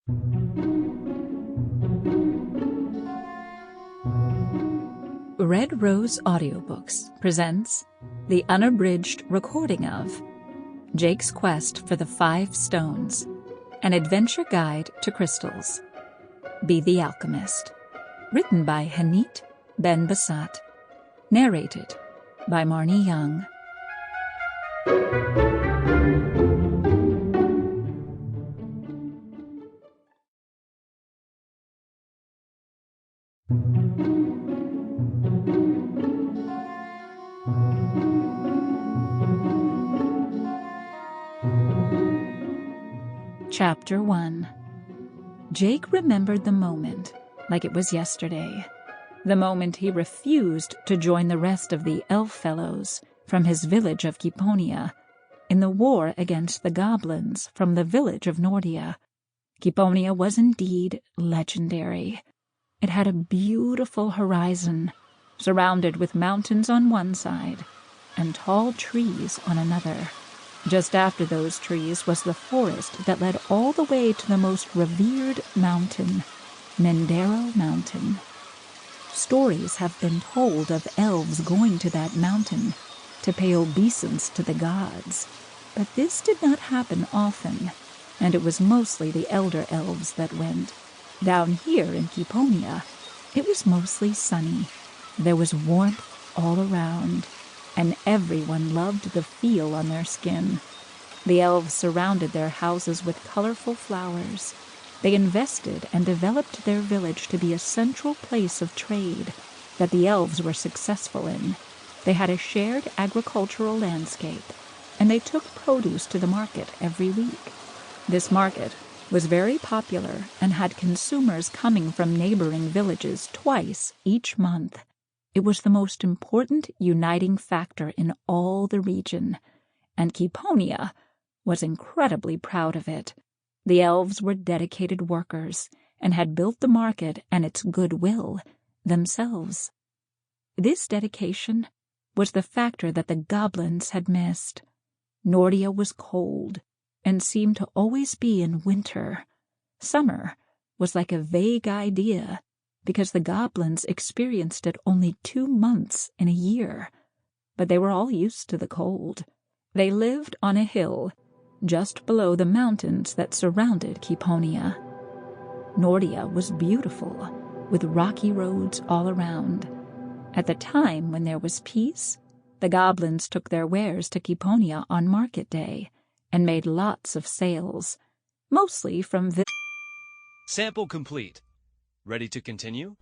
Red Rose Audiobooks presents the unabridged recording of Jake's Quest for the 5 Stones, an adventure guide to crystals. Be the Alchemist. Written by Hanit Benbassat. Narrated by Marnye. Chapter 1. Jake remembered the moment like it was yesterday. The moment he refused to join the rest of the elf fellows from his village of Kiponia in the war against the goblins from the village of Nordia. Kiponia was indeed legendary. It had a beautiful horizon, surrounded with mountains on one side and tall trees on another. Just after those trees was the forest that led all the way to the most revered mountain, Mendaro Mountain. Stories have been told of elves going to that mountain to pay obeisance to the gods, but this did not happen often, and it was mostly the elder elves that went. Down here in Kiponia, it was mostly sunny. There was warmth all around, and everyone loved the feel on their skin. The elves surrounded their houses with colorful flowers. They invested and developed their village to be a central place of trade that the elves were successful in. They had a shared agricultural landscape, and they took produce to the market every week. This market was very popular and had consumers coming from neighboring villages twice each month. It was the most important uniting factor in all the region, and Kiponia was incredibly proud of it. The elves were dedicated workers and had built the market and its goodwill themselves. This dedication was the factor that the goblins had missed. Nordia was cold and seemed to always be in winter. Summer was like a vague idea, because the goblins experienced it only 2 months in a year. But they were all used to the cold. They lived on a hill just below the mountains that surrounded Kiponia. Nordia was beautiful, with rocky roads all around. At the time when there was peace, the goblins took their wares to Kiponia on market day and made lots of sales, mostly from Sample complete. Ready to continue?